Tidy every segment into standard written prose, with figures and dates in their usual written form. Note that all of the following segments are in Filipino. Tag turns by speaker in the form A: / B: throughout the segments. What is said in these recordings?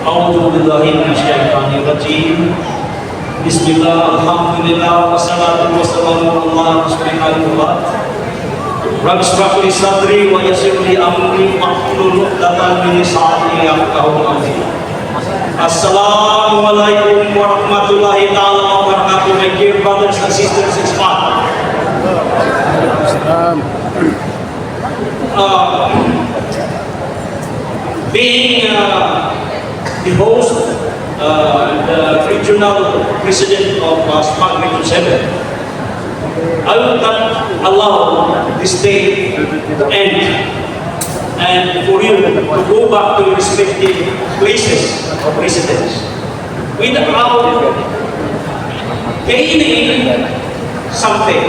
A: A'udzu billahi minasyaitonir rajim. Bismillah, alhamdulillah, wassalatu wassalamu ala rasulillah. Rabbi shrah li sadri wa yassir li amri wahlul 'uqdatam min lisani yafqahu qawli. Assalamualaikum warahmatullahi taala wabarakatuh, my dear brothers and sisters in Islam. Being the host, the regional president of Smart Region 7, I will not allow this day to end and for you to go back to your respective places of residence without gaining something.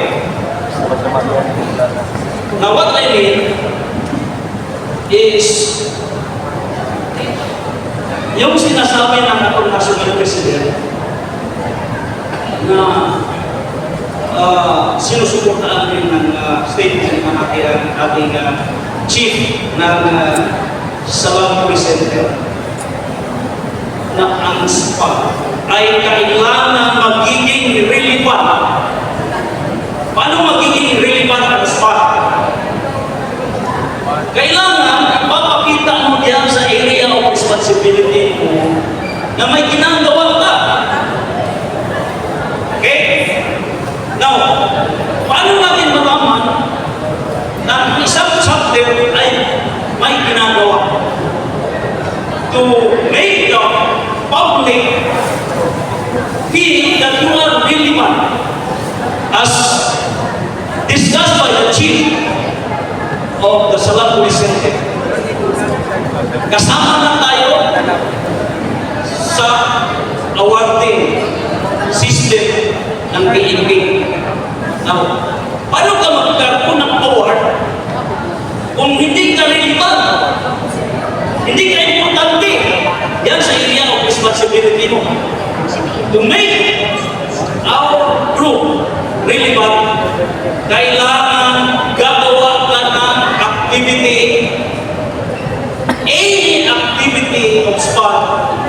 A: Now what I mean is yung sinasabi ng atong national president na sinusuportaan rin ng statement ng ating chief ng Salam Police Center na ang SPA ay kailangan magiging relevant. Paano magiging relevant ang SPA? Kailangan ipapakita mo diyan sa area of responsibility mo na may ginagawa ka. Okay? Now, paano natin malaman na isang subject ay may ginagawa? To make the public feel that you are relevant as discussed by the chief of the Salam Police Center. Kasama na tayo sa awarding system ng PNP. Now, paano ka magkaroon ng award kung hindi ka relevant? Hindi ka importante. Yan sa area of responsibility mo. To make our group relevant, kailangan gagawa ka ng activity, any activity of SPA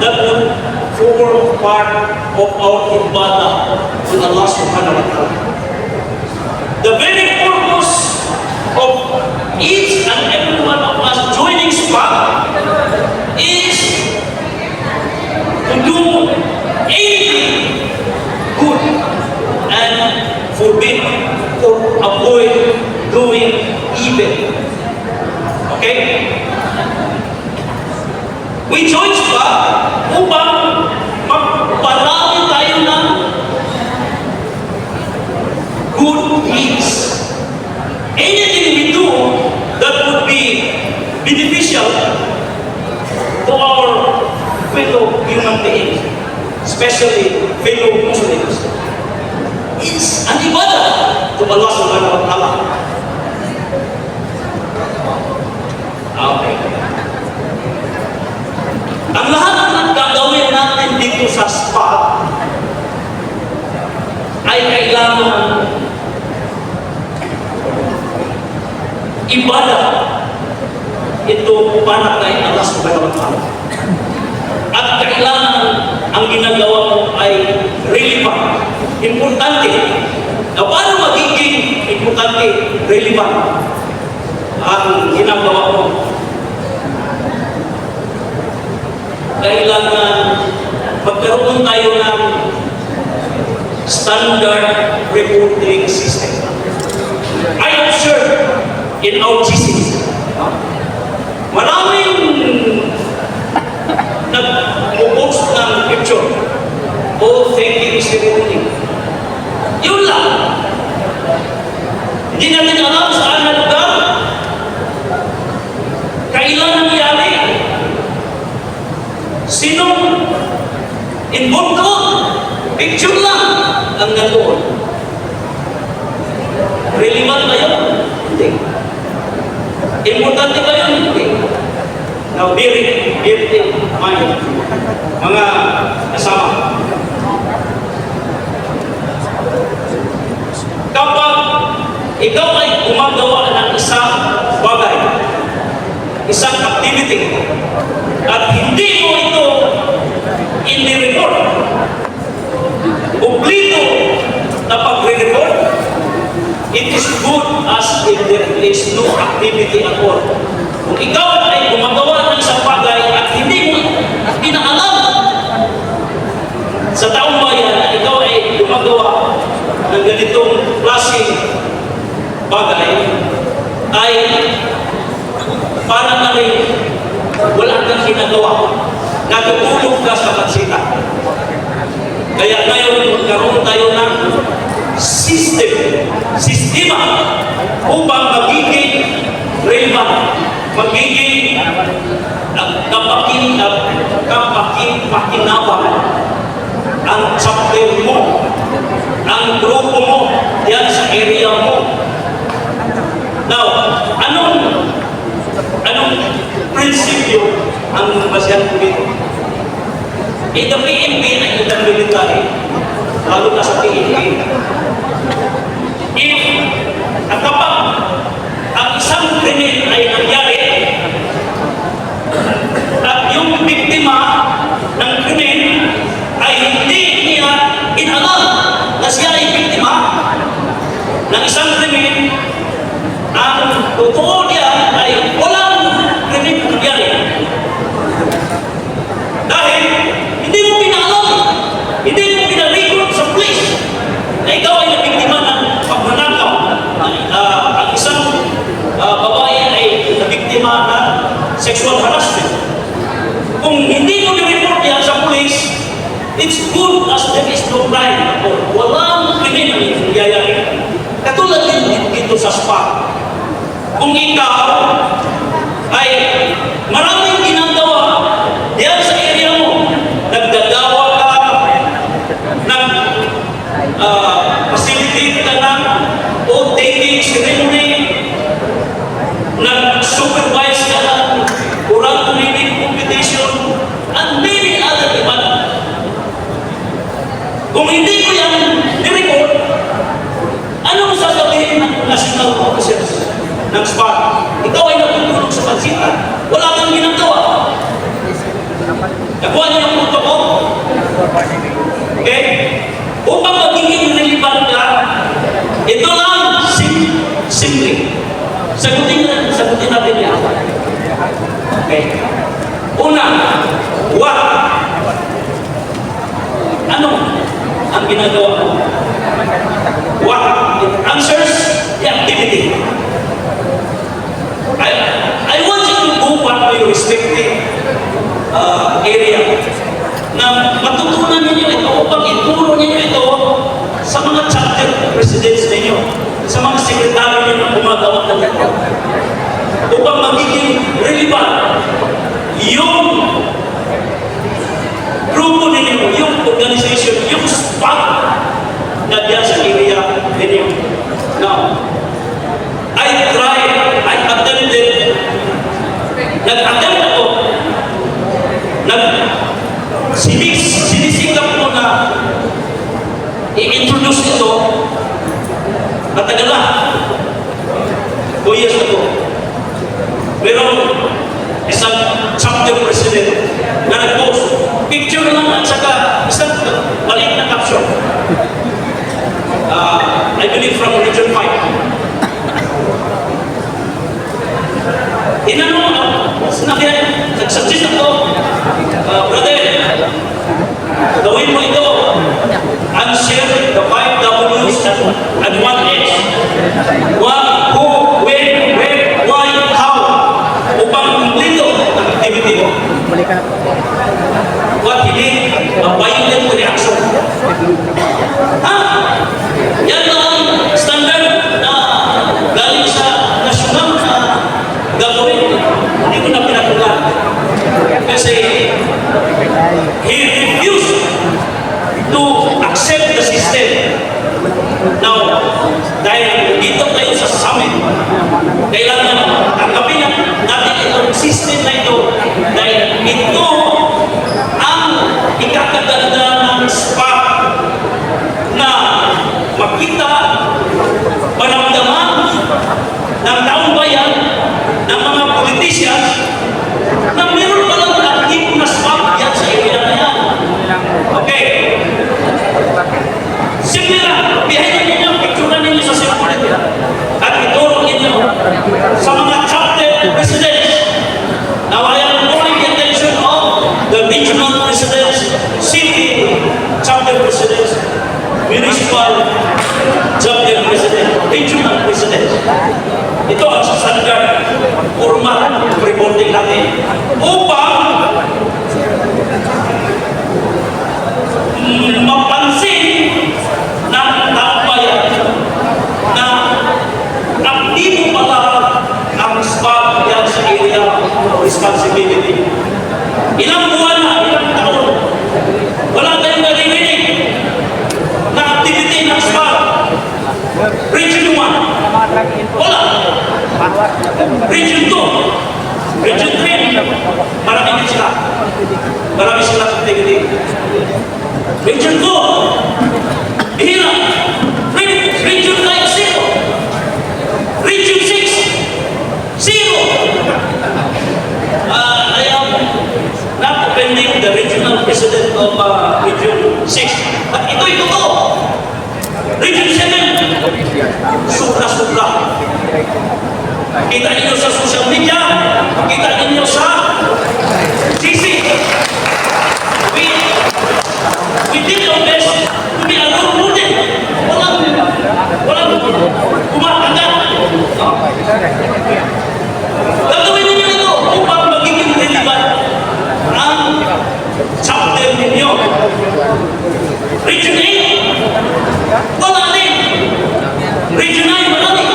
A: that would form part of our ibadah to Allah subhanahu wa ta'ala. The very purpose of each and every one of us joining SPA is to do anything good and forbid or avoid doing evil. Okay? We join SPA upang magparami tayo ng good deeds. Anything we do that would be beneficial to our fellow human beings, especially fellow Muslims, is an ibadah to Allah subhanahu wa ta'ala. Okay. Ang lahat ng gagawin natin dito sa SPA ay kailangan ibadah ito para kay Allah subhanahu wa ta'ala. At kailangan ang ginagawa mo ay relevant, importante. Na paano magiging importante, relevant ang ginagawa mo? Kailangan magkaroon tayo ng standard reporting system. I observe in our GC, maraming nag-post ng picture o thank you ceremony. Yun lang. Hindi natin alam saan na lugar, kailan nangyari, sinong involved doon. Picture lang ang nandoon. Relevant ba yun? Hindi. Importante ba yun? Hindi. Now, bear in mind, mga kasama. Kapag ikaw ay gumagawa ng isang bagay, isang activity, at hindi mo ito in the report. Kumplito na pagre-report, it is good as if there is no activity at all. Kung ikaw ay gumagawa ng isang bagay at hindi mo pinaalam sa taong bayan na ikaw ay gumagawa ng ganitong klaseng bagay, ay parang na rin wala kang ginagawa. Natutulog ka sa pansita. Kaya ngayon magkaroon tayo ng sistema upang magiging relevant, magiging kapakinabangan ang chapter mo, ang grupo mo, yan sa area mo. Now, anong prinsipyo ang basihan ko dito? The PNP ay ilang military, lalo na sa PNP. At kapag ang isang krimen ay nangyari at yung biktima ng krimen ay hindi niya inalam na siya ay biktima ng isang krimen, ang totoo niya ay walang krimen na nangyari. Dahil hindi mo pinaalam, hindi mo pinarecord sa police na ikaw ay nabiktima ng pagnanakaw. Ang isang babae ay nabiktima ng sexual harassment. Kung hindi mo nireport yan sa police, it's good as there is no crime. Walang krimen ang nangyayari. Katulad din dito sa SPA. Kung ikaw ay maraming ginagawa diyan sa area mo, nagdadawa ka, facilitate ka ng dating ceremony, nag-supervise ka ng oral reading competition, and many other events. Kung hindi ko yan ni-report, anong sasabihin ng national officers ng SPA? Ikaw ay natutulog sa pansita, wala kang ginagawa. Nakuha niyo ang punto ko? Okay? Upang magiging relevant ka, ito lang, simple. Sagutin natin yan. Okay? Una, what? Ano ang ginagawa mo? What? It answers the activity. I want you to go back to your respective area na matutunan ninyo ito upang ituro ninyo ito sa mga chapter presidents ninyo, sa mga sekretary ninyo na gumagawa ng ito, upang magiging relevant yung grupo ninyo, yung organization, yung spot na diyan sa area ninyo. Now, nag-attempt ako, sinisikap ko na i-introduce ito, matagal na, 2 years ago. Pero isang chapter president na nag-post, picture lang at saka isang maliit na caption. I believe from Region 5. Inano nag-suggest ako, brother, gawin mo ito, unshare the 5 W's and 1 H. What, who, when, where, why, how, upang kumplito ang activity mo. What he did, a violent reaction. Ha? Yan ang standard na galing sa nasyonal na gagawin. Hindi ko na pinatulan. Kasi he refused to accept the system. Now, dahil dito tayo sa summit, kailangan tanggapin natin itong system na ito dahil ito ang ikakaganda ng spot na makita, panamdaman ng taong bayan, ng mga politicians na meron palang aktif na spot yan sa area na yan. building natin upang mapansin ng taong bayan na aktibo pala ang SPAG yan sa area of responsibility. Ilang buwan na, ilang taon, wala tayong naririnig na activity ng SPAG. Region 1, wala. Region 2, Region 3, marami din sila. Marami sila sa activity. Region 2, hila. Region 5, 0. Region 6, 0. I am not offending the regional president of Region 6. But ito'y totoo. Region 7, sobra-sobra. Kita ninyo sa social media, kita ninyo sa GC. We did our best to be a role model. Walang kumakangat. Gagawin ninyo ito upang magiging relevant ang chapter ninyo. Region 8, wala din. Region 9, marami.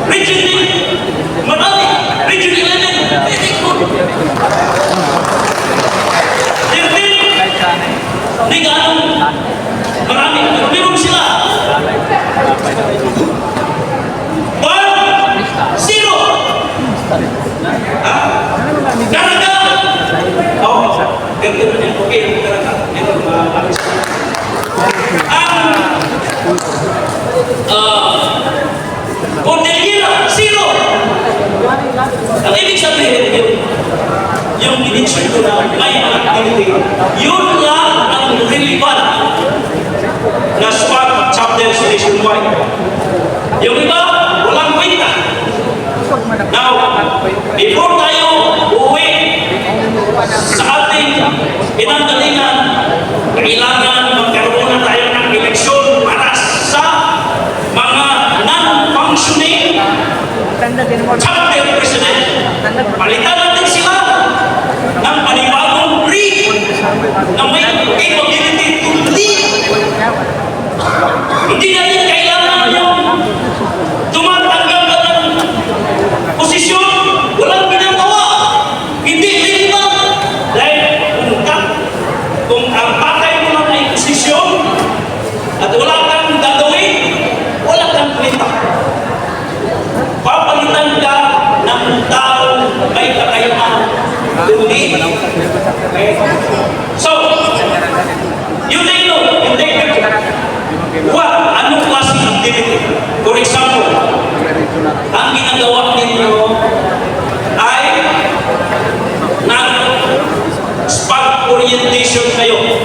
A: Region 10, marami. Region 11, very good. 13, di ganun. Marami. Pero meron sila. 1, 0. Karaga. Oh, okay, karaga. Ito, marami sila. Cordillera, 0. Ang ibig sabihin, yung minention ko na may activity, yun lang ang relevant na SPAG chapters nationwide. Yung iba, walang kwenta. Now, before tayo uuwi sa ating pinanggalingan, kailangan magkaroon na tayo ng eleksyon para sa mga non-functioning chapter president. Palitan natin sila ng panibagong breed na may capability to lead. Hindi natin kailangan yung tumatanggap ka ng posisyon, walang ginagawa. Hindi relevant. Dahil kung ang patay mo lang ay posisyon at wala kang gagawin, wala kang kwenta. Papalitan ka ng taong may kakayahan. Hindi. Okay? So, you take note, you take picture. Anong klaseng activity? For example, ang ginagawa ninyo ay nag-SPAG orientation kayo.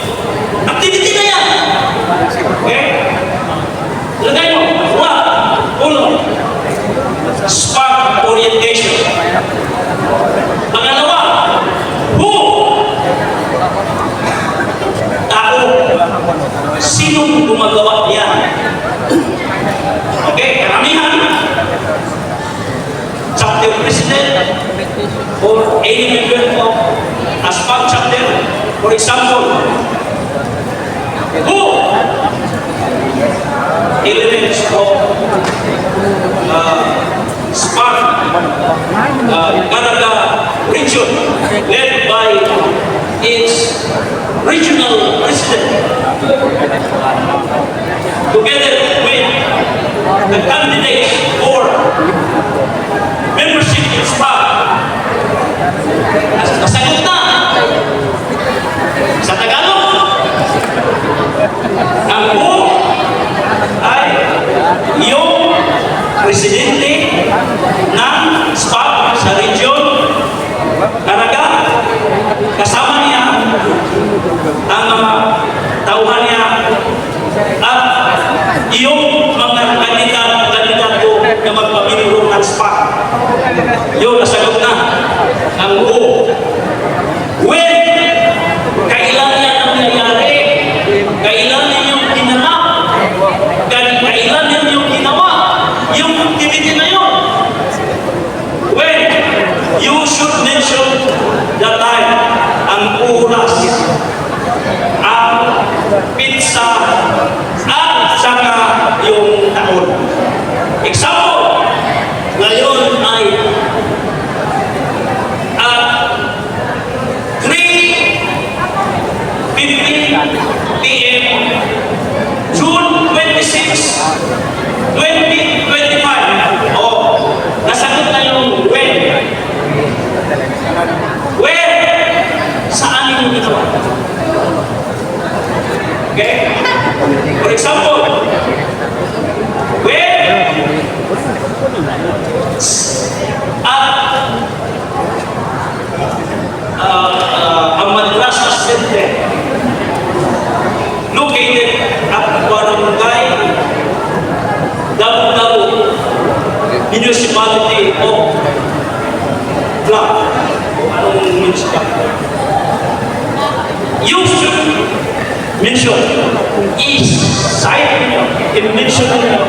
A: Activity na yan. Okay? Lagay mo. Uno. SPAG orientation. Pangalawa, who? Tao. Sinong gumagawa yan? Okay? Karamihan. Chapter president or any member of a SPAG chapter. For example, who? Elements of SPAG Caraga region led by its regional president together with the candidates for membership in SPAG. Nasagot na sa Tagalog. Ang who ay yung presidente ng SPAG sa region Caraga. Kasama niya ang mga tauhan niya at yung mga kandidato na magpapinulong ng SPAG. Yun, nasagot na ang who. When? Kailan yan ang nangyayari? Kailan ninyong ginanap? Kailan ninyong ginawa yung activity na yun? When? you should mention the time, ang oras, ang pizza, at saka yung taon. Example, ngayon ay at 3:15 p.m. June 26, 2025. Oh, nasagot na yung when. When? Saan yung ginawa? Okay? For example, when ang Madrasa Center located at Barangay Dabu-Dabu Municipality of Blanc. Anong municipality? You should mention is site i-mention nyo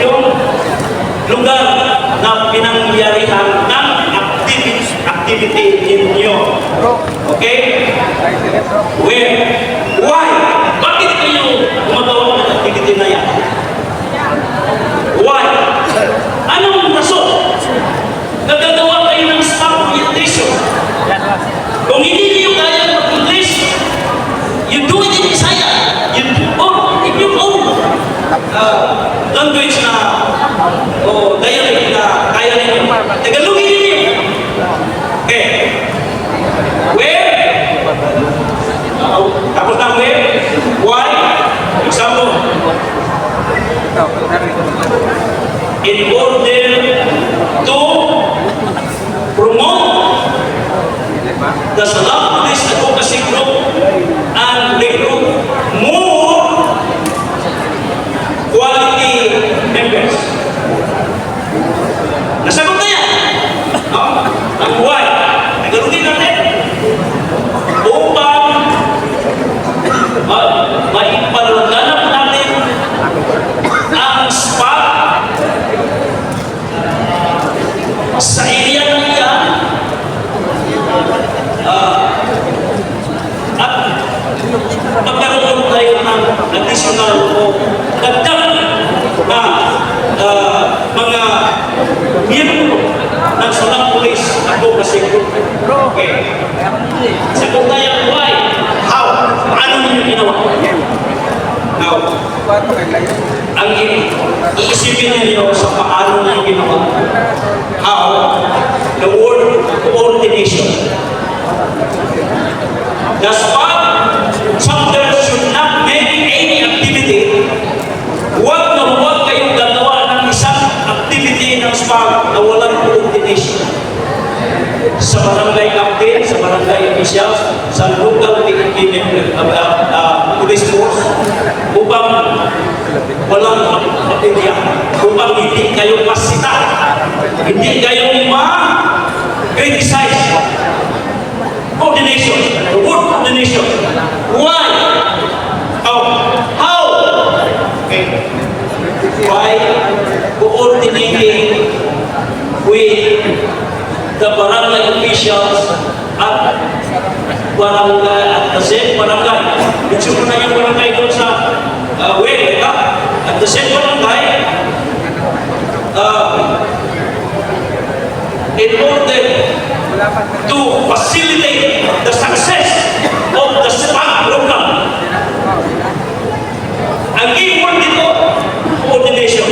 A: yung lugar na pinangyarihan ng activity ninyo. Okay? Where? Why? Bakit kayo gumagawa ng activity na yan? Why? Anong rason? Nagagawa kayo ng spam orientation. Kung hindi niyo kaya mag-English, you do it in Bisaya. You do in your own language na o dialect na kaya ninyo. Tagalogin ninyo. Okay. Where? Tapos na where? Why? Example. In order to promote the Salam Police Advocacy Group and recruit more quality members. Nasagot na yan. Ang why? Nagalugin natin. Upang maipalaganap natin ang spot sa area na yan at magkaroon tayo ng additional o dagdag na mga miyembro ng Salam Police Advocacy Group. Okay. Sagot tayo, why? How? Paano ninyo ginawa? Now, ang iisipin ninyo sa paano ninyo ginawa. How? The word coordination. The SPAC chapter should not make any activity. Huwag na huwag kayong gagawa ng isang activity ng SPAC na walang coordination. Sa barangay captain, sa barangay officials, sa local police force, upang walang kapitya, upang hindi kayo masita, hindi kayo ma-criticize. Coordination, the word coordination. Why? How? Okay. By coordinating with the barangay officials at barangay at the same barangay. Mention na yung barangay doon sa at the same barangay in order to facilitate the success of the SPAC program. Ang keyword dito, coordination.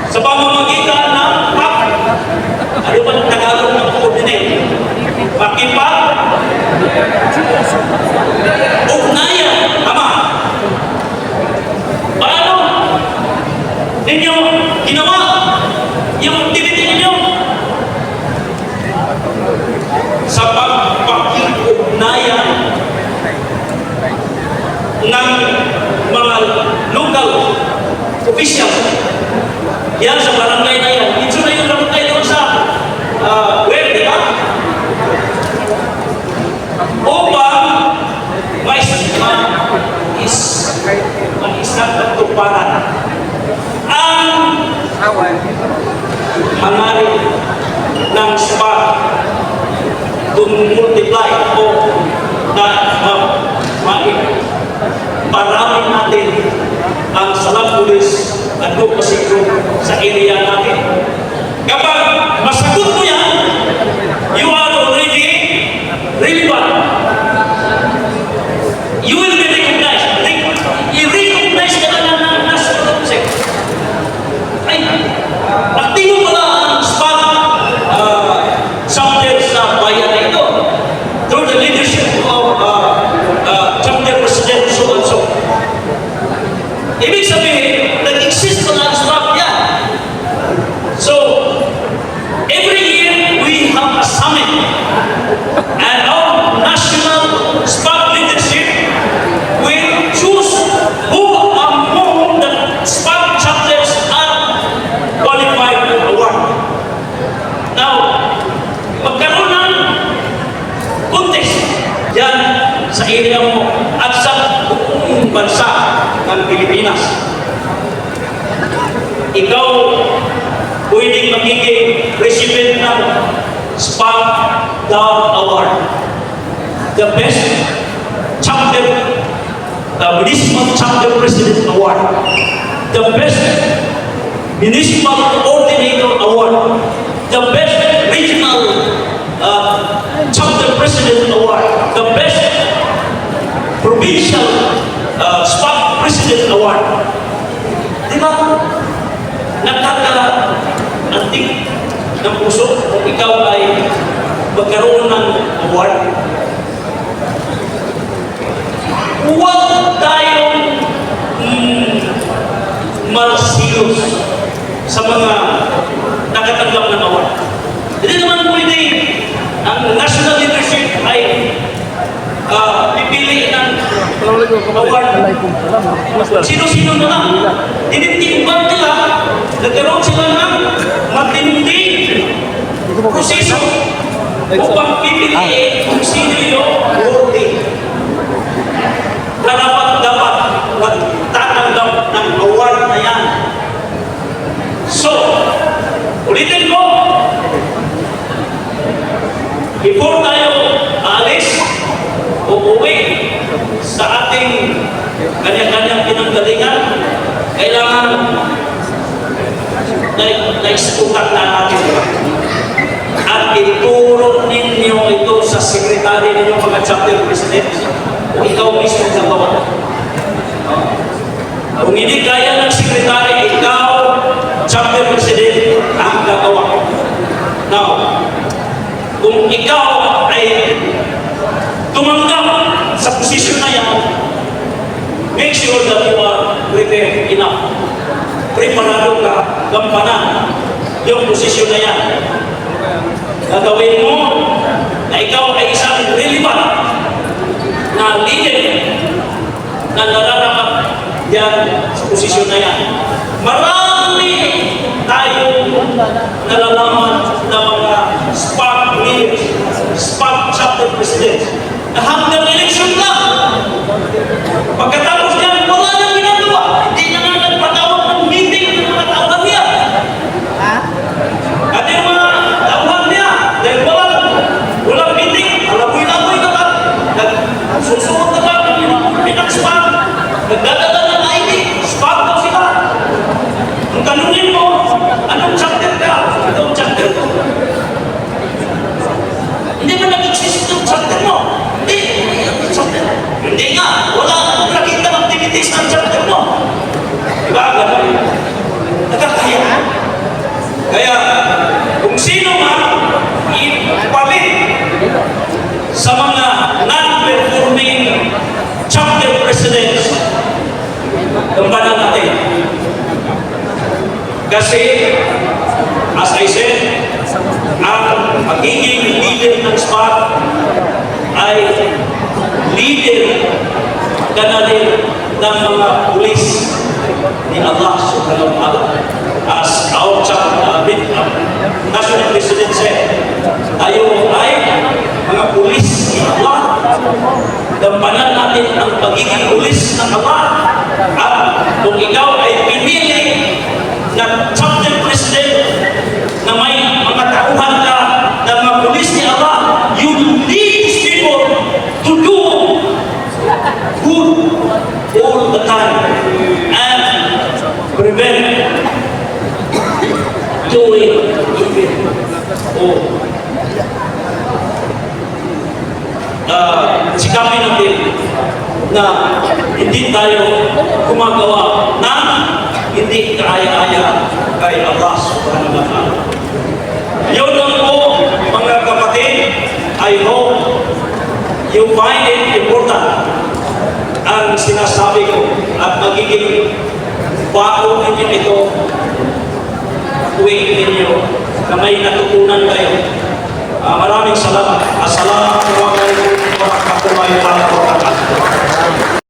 A: Sa pamamagitan ng PAC, ano ba ang Tagalog ng coordinate? Ugnayan. Tama. Paano ninyo ginawa yung activity ninyo? Sa pagpapag-ugnayan ng mga local official. Yan sa barangay na yan. Ito na yung barangay doon sa di ba? Upang isang katuparan ang hangarin ng SPAC multiply o na parami natin ang Salam Police Advocacy Group sa area natin. Kapag masagot mo yan, you are already relevant. You will be recognized. I-recognize ka na ng national policy. Ay, aktibo pala ang SPAC chapter sa bayan na ito through the leadership of chapter president so and so. Ibig sabihin, nag-exist pala ang SPAC yan. So, every year we have a summit and our national SPAC leadership will choose who among the SPAC chapters are qualified to award. Now, magkaroon ng contest yan sa area mo at sa buong bansa ng Pilipinas. Ikaw pwedeng magiging recipient ng SPAC Dove Award. The best chapter, municipal chapter president award. The best municipal coordinator award. The best regional chapter president award. The best provincial SPAC president award. Di ba? Nakaka-antik ng puso kung ikaw ay magkaroon ng award. Huwag tayong marasilos sa mga nakatanggap ng award. Hindi naman pwede ang national leadership ay pipili ng award. Sino-sino na lang. Tinitimbang nila, nagkaroon sila ng matinding proseso upang pipiliin kung sino yung worthy. Dapat magtatanggap ng award na yan. So, ulitin ko, before tayo aalis o uwi sa ating kanya-kanyang pinanggalingan, kailangan naisukat na natin at ituro ninyo ito sa sekretary ninyo mga chapter president o ikaw mismo gagawa. Kung hindi kaya ng sekretary, ikaw chapter president ang gagawa. Now, kung ikaw ay tumanggap sa posisyon na yan, make sure that you are prepared enough. Preparado ka, gampanan yung posisyon na yan. Gagawin mo na ikaw ay isang relevant na leader na nararapat yan sa posisyon na yan. Marami tayong nalalaman na mga SPAC leaders, SPAC chapter presidents na hanggang election lang. Pagkatapos yan, wala nang ginagawa. Hindi na nga nagpatawag ng meeting ng mga tauhan niya. At yung mga tauhan niya, dahil walang meeting, alaboy-laboy na lang. Nagsusunod na lang ng pinag-SPAC. Nagdadala ng ID, SPAC daw sila. Kung tanungin mo, anong chapter ka? Anong chapter ko? Hindi ba nag-exist yung chapter mo? Hindi nga, wala akong nakita ng activities ng chapter mo. Diba? Nagkakaya. Kaya, kung sino man ipalit sa mga non-performing chapter presidents, gampanan natin. Kasi, as I said, ang magiging leader ng SPAC ay leader kanalin ng mga pulis ni Allah subhanahu wa ta'ala. As our national president said, tayo ay mga pulis ni Allah. Gampanan natin ang pagiging pulis ng Allah. At kung ikaw ay pinili na chapter president na may mga tauhan ka ng mga pulis ni Allah, you sikapin natin na hindi tayo gumagawa na hindi kaya-aya kay Allah subhanahu wa ta'ala. Yun lang po, mga kapatid, I hope you find it important ang sinasabi ko at magiging bago ninyo ito tuwing ninyo na may natutunan kayo. Maraming salamat. Assalamualaikum.